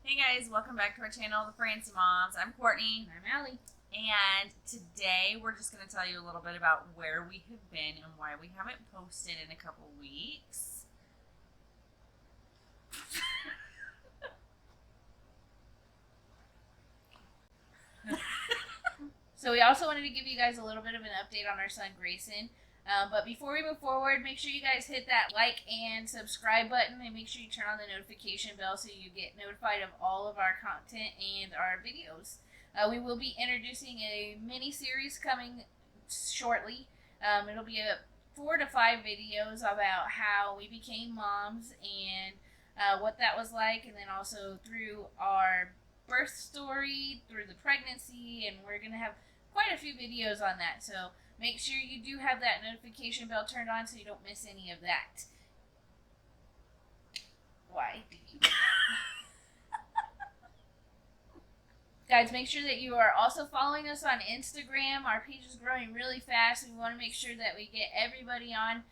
Hey guys, welcome back to our channel, The Francie Moms. I'm Courtney. I'm Allie. And today we're just going to tell you a little bit about where we have been and why we haven't posted in a couple weeks. So we also wanted to give you guys a little bit of an update on our son Grayson. But before we move forward, make sure you guys hit that like and subscribe button, and make sure you turn on the notification bell so you get notified of all of our content and our videos. We will be introducing a mini series coming shortly. It'll be 4 to 5 videos about how we became moms and what that was like, and then also through our birth story, through the pregnancy, and we're going to have quite a few videos on that. So make sure you do have that notification bell turned on so you don't miss any of that. Why? Guys, make sure that you are also following us on Instagram. Our page is growing really fast. We want to make sure that we get everybody on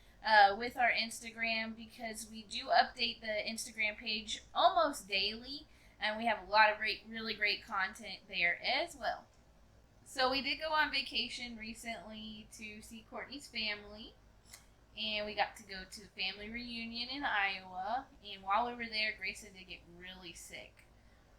with our Instagram, because we do update the Instagram page almost daily, and we have a lot of really great content there as well. So we did go on vacation recently to see Courtney's family, and we got to go to the family reunion in Iowa. And while we were there, Grayson did get really sick.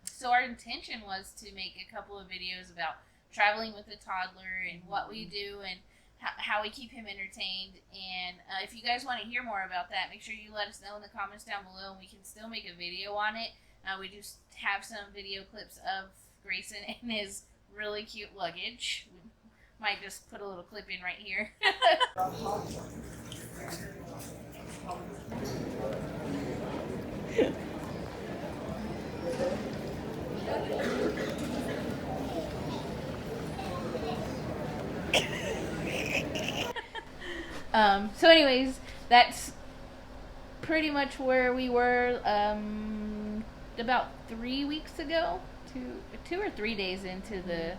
So our intention was to make a couple of videos about traveling with a toddler and what we do and how we keep him entertained. And if you guys want to hear more about that, make sure you let us know in the comments down below, and we can still make a video on it. We do have some video clips of Grayson and his really cute luggage. We might just put a little clip in right here. So anyways, that's pretty much where we were about 3 weeks ago, 2 or 3 days into the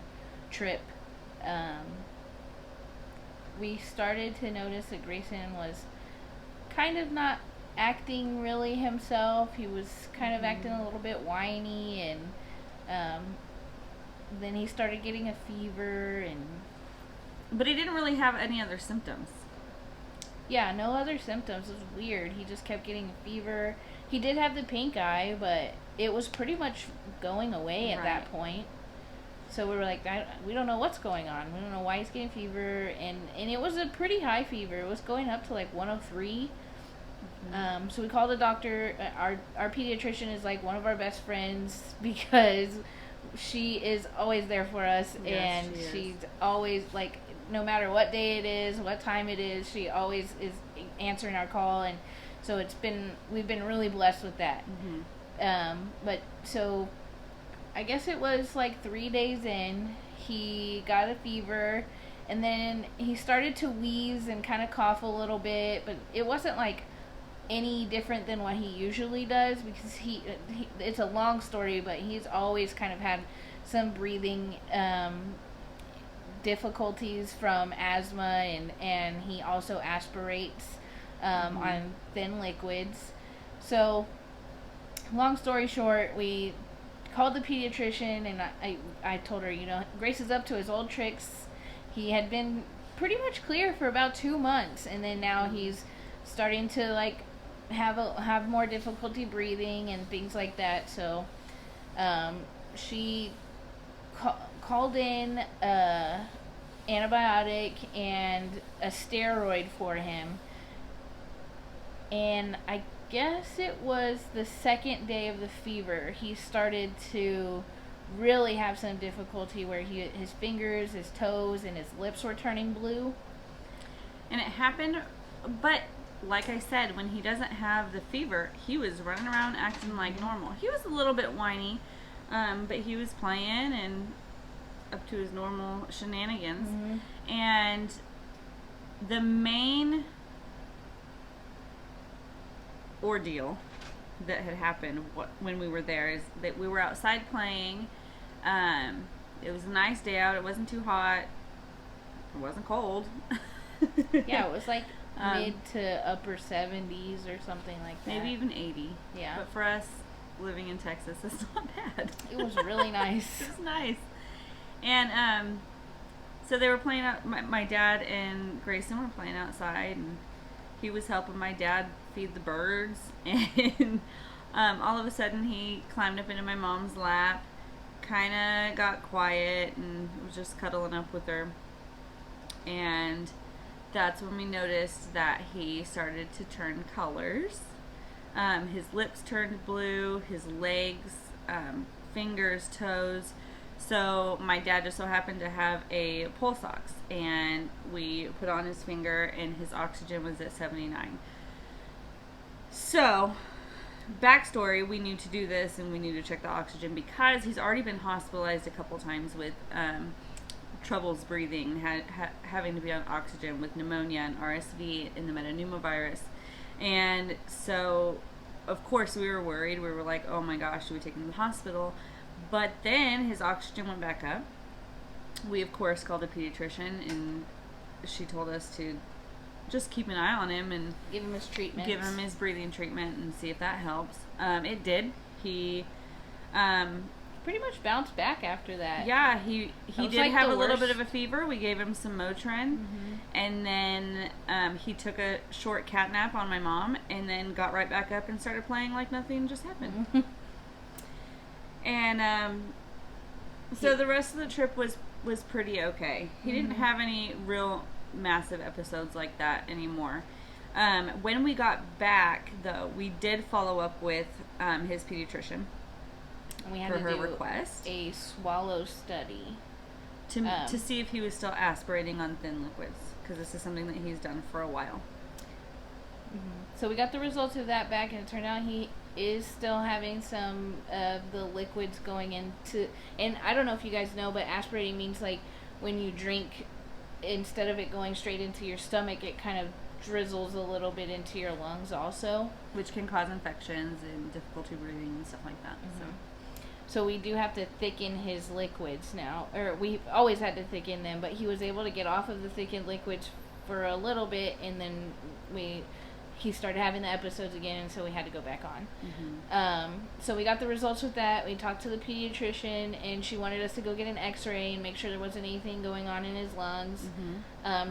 trip. We started to notice that Grayson was kind of not acting really himself. He was kind of acting a little bit whiny, and then he started getting a fever, But he didn't really have any other symptoms. yeah, no other symptoms. It was weird. He just kept getting a fever. He did have the pink eye, but it was pretty much going away at that point. So we were like, we don't know what's going on. We don't know why he's getting fever, and it was a pretty high fever. It was going up to like 103. So we called the doctor. Our pediatrician is like one of our best friends, because she is always there for us, Yes, and she she's always like, no matter what day it is, what time it is, she always is answering our call, and so we've been really blessed with that. But so I guess it was like 3 days in, he got a fever, and then he started to wheeze and kind of cough a little bit, but it wasn't like any different than what he usually does, because he it's a long story, but he's always kind of had some breathing difficulties from asthma, and he also aspirates on thin liquids. So long story short, we called the pediatrician, and I told her, Grace is up to his old tricks. He had been pretty much clear for about 2 months, and then now he's starting to like have more difficulty breathing and things like that. So she called in antibiotic and a steroid for him, and I guess it was the second day of the fever he started to really have some difficulty, where his fingers, his toes, and his lips were turning blue. And it happened, but like I said, when he doesn't have the fever, he was running around acting like normal. He was a little bit whiny, but he was playing and up to his normal shenanigans. And the main ordeal that had happened when we were there is that we were outside playing. It was a nice day out. It wasn't too hot. It wasn't cold. Yeah, it was like mid to upper 70s or something like that. Maybe even 80. Yeah. But for us, living in Texas. It's not bad. It was really nice. It was nice. And so they were playing out. My dad and Grayson were playing outside, and he was helping my dad feed the birds. And all of a sudden, he climbed up into my mom's lap, kind of got quiet, and was just cuddling up with her. And that's when we noticed that he started to turn colors. His lips turned blue, his legs, fingers, toes. So my dad just so happened to have a pulse ox, and we put on his finger, and his oxygen was at 79. So, backstory, we knew to do this, and we knew to check the oxygen because he's already been hospitalized a couple times with troubles breathing, having to be on oxygen with pneumonia and RSV and the metapneumovirus. And so, of course, we were worried. We were like, oh my gosh, should we take him to the hospital? But then his oxygen went back up. We, of course, called a pediatrician, and she told us to just keep an eye on him and Give him his treatment. give him his breathing treatment and see if that helps. It did. He pretty much bounced back after that. yeah, he was did like have the a little worst. bit of a fever. We gave him some Motrin, and then he took a short cat nap on my mom, and then got right back up and started playing like nothing just happened. And so the rest of the trip was pretty okay. He didn't have any real massive episodes like that anymore. When we got back, though, we did follow up with his pediatrician And we had for to her do request a swallow study. to see if he was still aspirating on thin liquids, because this is something that he's done for a while. So we got the results of that back, and it turned out he is still having some of the liquids going into. And I don't know if you guys know, but aspirating means like when you drink, instead of it going straight into your stomach, it kind of drizzles a little bit into your lungs also. Which can cause infections and difficulty breathing and stuff like that. So we do have to thicken his liquids now, or we always had to thicken them, but he was able to get off of the thickened liquids for a little bit, and then he started having the episodes again, and so we had to go back on. So we got the results with that. We talked to the pediatrician, and she wanted us to go get an x-ray and make sure there wasn't anything going on in his lungs.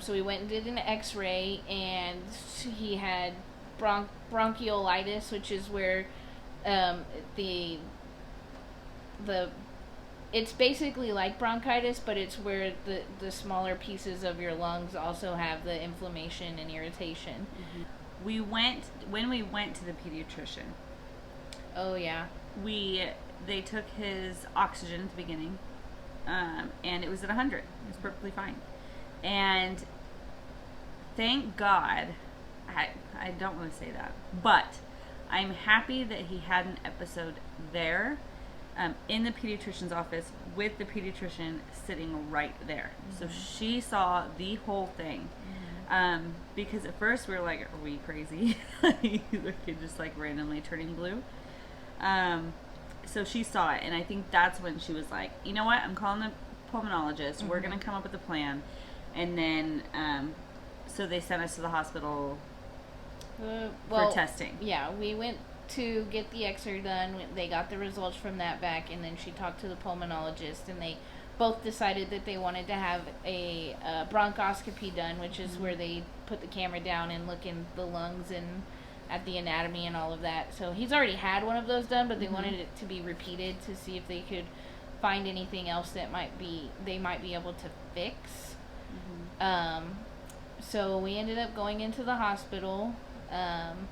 So we went and did an x-ray, and he had bronchiolitis, which is where it's basically like bronchitis, but it's where the smaller pieces of your lungs also have the inflammation and irritation. When we went to the pediatrician, Oh yeah. they took his oxygen at the beginning, and it was at 100. It was perfectly fine. And thank God, I don't want to say that, but I'm happy that he had an episode there, in the pediatrician's office with the pediatrician sitting right there. So she saw the whole thing. Because at first we were like, are we crazy? The kid just like randomly turning blue. So she saw it, and I think that's when she was like, you know what, I'm calling the pulmonologist. We're going to come up with a plan. And then, so they sent us to the hospital for testing. Yeah, we went to get the x-ray done. They got the results from that back, and then she talked to the pulmonologist, and they both decided that they wanted to have a bronchoscopy done, which is where they put the camera down and look in the lungs and at the anatomy and all of that. So he's already had one of those done, but they wanted it to be repeated to see if they could find anything else that they might be able to fix. So we ended up going into the hospital, and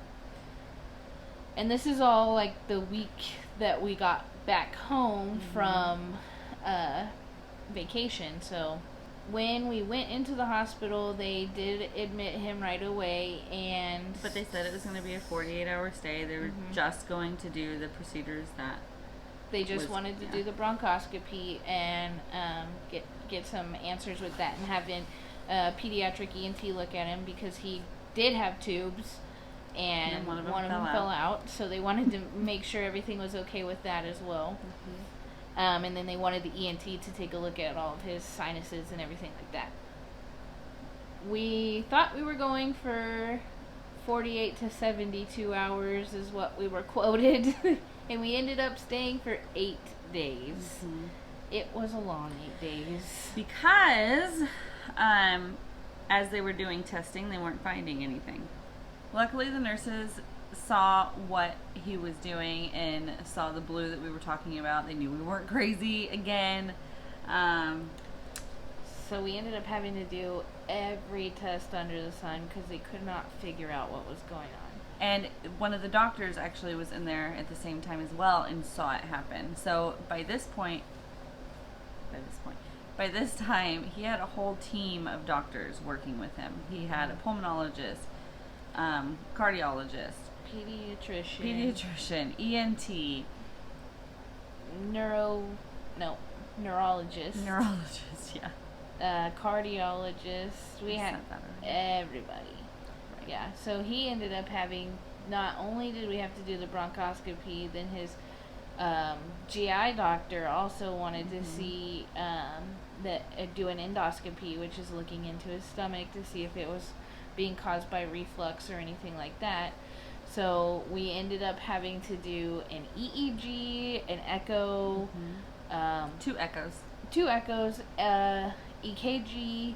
this is all like the week that we got back home from vacation. So when we went into the hospital, they did admit him right away, But they said it was going to be a 48-hour stay. They were just going to do the procedures that they just wanted to do the bronchoscopy and get some answers with that, and have a pediatric ENT look at him because he did have tubes, and one of them fell out. So they wanted to make sure everything was okay with that as well. And then they wanted the ENT to take a look at all of his sinuses and everything like that. We thought we were going for 48 to 72 hours is what we were quoted. And we ended up staying for 8 days. Mm-hmm. It was a long 8 days. Because as they were doing testing, they weren't finding anything. Luckily, the nurses saw what he was doing and saw the blue that we were talking about. They knew we weren't crazy again. So we ended up having to do every test under the sun because they could not figure out what was going on. And one of the doctors actually was in there at the same time as well and saw it happen. So by this time, he had a whole team of doctors working with him. He had a pulmonologist, cardiologist, pediatrician, ENT, neurologist, yeah. Cardiologist. We had everybody. Right. Yeah. So he ended up having. Not only did we have to do the bronchoscopy, then his GI doctor also wanted to see do an endoscopy, which is looking into his stomach to see if it was being caused by reflux or anything like that. So we ended up having to do an EEG, an echo, 2 echoes, EKG,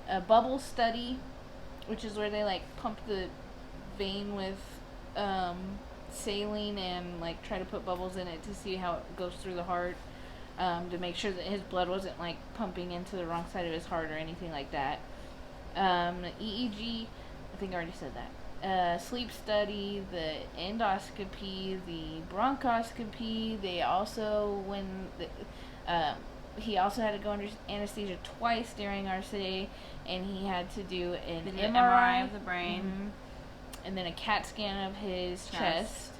a bubble study, which is where they like pump the vein with saline and like try to put bubbles in it to see how it goes through the heart, to make sure that his blood wasn't like pumping into the wrong side of his heart or anything like that. EEG, I think I already said that. Sleep study, the endoscopy, the bronchoscopy. They also, he also had to go under anesthesia twice during our stay, and he had to do an MRI of the brain, and then a CAT scan of his chest,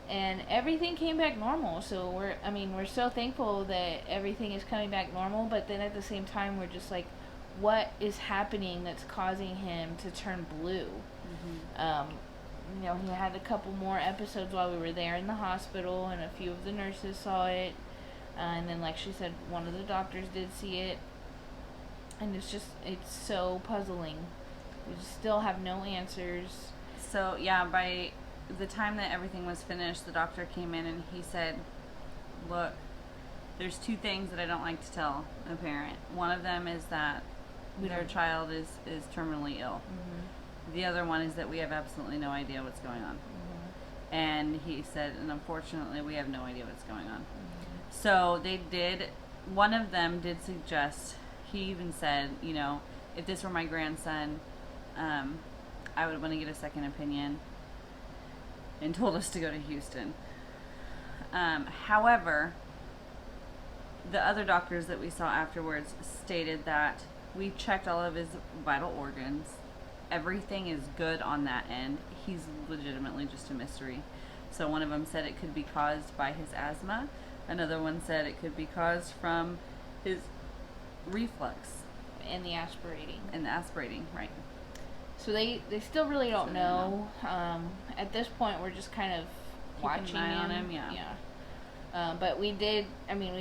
and everything came back normal. So we're so thankful that everything is coming back normal, but then at the same time we're just like, what is happening that's causing him to turn blue? He had a couple more episodes while we were there in the hospital, and a few of the nurses saw it, and then like she said, one of the doctors did see it, and it's so puzzling. We still have no answers. So yeah, by the time that everything was finished, the doctor came in and he said, look, there's 2 things that I don't like to tell a parent. One of them is that their child is terminally ill. The other one is that we have absolutely no idea what's going on. And he said, and unfortunately we have no idea what's going on. So one of them did suggest, he even said, if this were my grandson, I would want to get a second opinion, and told us to go to Houston. However, the other doctors that we saw afterwards stated that we checked all of his vital organs. Everything is good on that end. He's legitimately just a mystery. So one of them said it could be caused by his asthma. Another one said it could be caused from his reflux. And the aspirating. Right. So they still really don't know. At this point, we're just kind of watching an eye on him. But we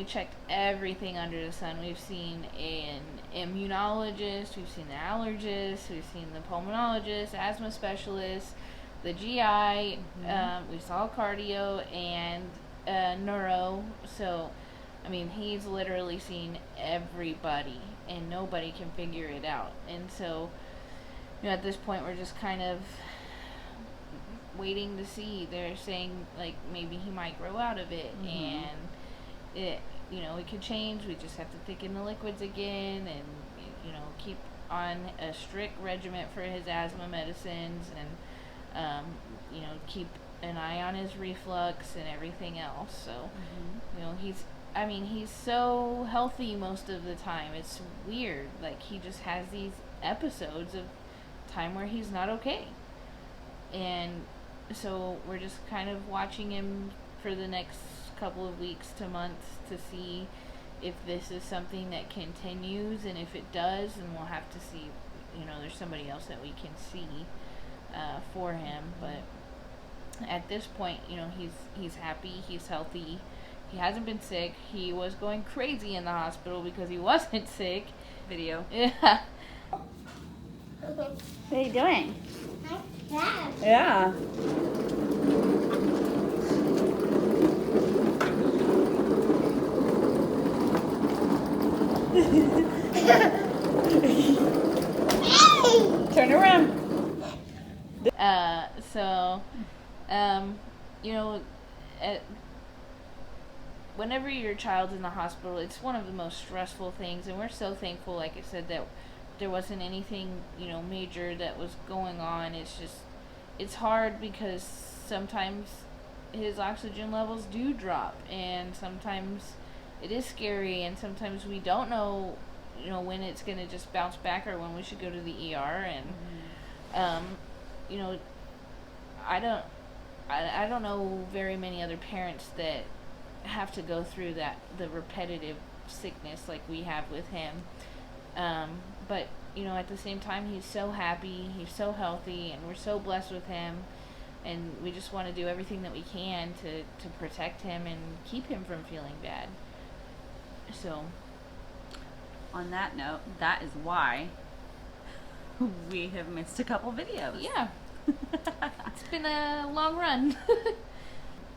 checked everything under the sun. We've seen an immunologist, we've seen an allergist, we've seen the pulmonologist, asthma specialist, the GI, we saw cardio and neuro. So, he's literally seen everybody, and nobody can figure it out. And so, at this point, we're just kind of waiting to see. They're saying like maybe he might grow out of it, and it could change. We just have to thicken the liquids again, and keep on a strict regimen for his asthma medicines, and keep an eye on his reflux and everything else. So he's so healthy most of the time. It's weird, like he just has these episodes of time where he's not okay, and so we're just kind of watching him for the next couple of weeks to months to see if this is something that continues, and if it does, then we'll have to see, there's somebody else that we can see for him. But at this point, he's happy, he's healthy, he hasn't been sick. He was going crazy in the hospital because he wasn't sick. Video. Yeah. What are you doing? Hi. Yeah. Turn around. So, you know, at, whenever your child's in the hospital, it's one of the most stressful things, and we're so thankful, like I said, that there wasn't anything, major that was going on. It's just, it's hard because sometimes his oxygen levels do drop, and sometimes it is scary, and sometimes we don't know, when it's going to just bounce back or when we should go to the ER, and, you know, I don't know very many other parents that have to go through the repetitive sickness like we have with him. But at the same time, he's so happy, he's so healthy, and we're so blessed with him, and we just want to do everything that we can to protect him and keep him from feeling bad. So, on that note, that is why we have missed a couple videos. Yeah. It's been a long run.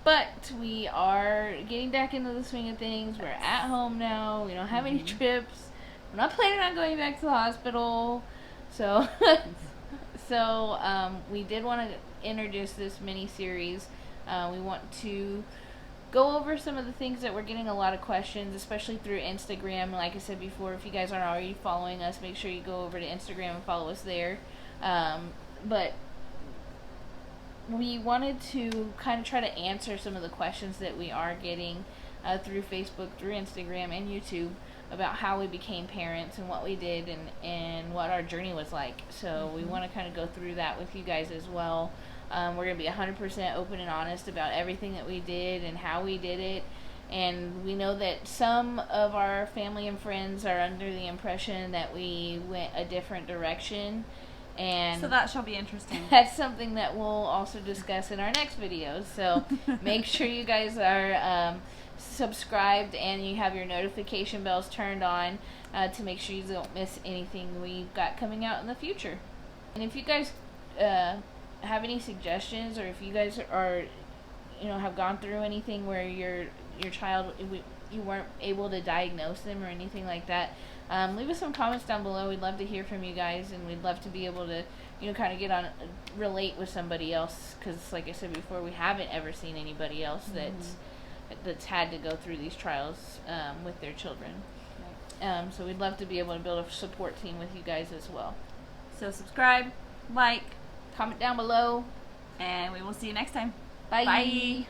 But we are getting back into the swing of things. We're at home now. We don't have any trips. We're not planning on going back to the hospital. So, we did want to introduce this mini-series. We want to go over some of the things that we're getting a lot of questions, especially through Instagram. Like I said before, if you guys aren't already following us, make sure you go over to Instagram and follow us there. But we wanted to kind of try to answer some of the questions that we are getting through Facebook, through Instagram, and YouTube about how we became parents and what we did and what our journey was like. So we want to kind of go through that with you guys as well. We're going to be 100% open and honest about everything that we did and how we did it. And we know that some of our family and friends are under the impression that we went a different direction. And so that shall be interesting. That's something that we'll also discuss in our next videos. So make sure you guys are subscribed and you have your notification bells turned on to make sure you don't miss anything we've got coming out in the future. And if you guys have any suggestions, or if you guys are, have gone through anything where your child, you weren't able to diagnose them or anything like that, leave us some comments down below. We'd love to hear from you guys, and we'd love to be able to, kind of relate with somebody else, because like I said before, we haven't ever seen anybody else that's had to go through these trials with their children. Right. So we'd love to be able to build a support team with you guys as well. So subscribe, like, comment down below, and we will see you next time. Bye. Bye.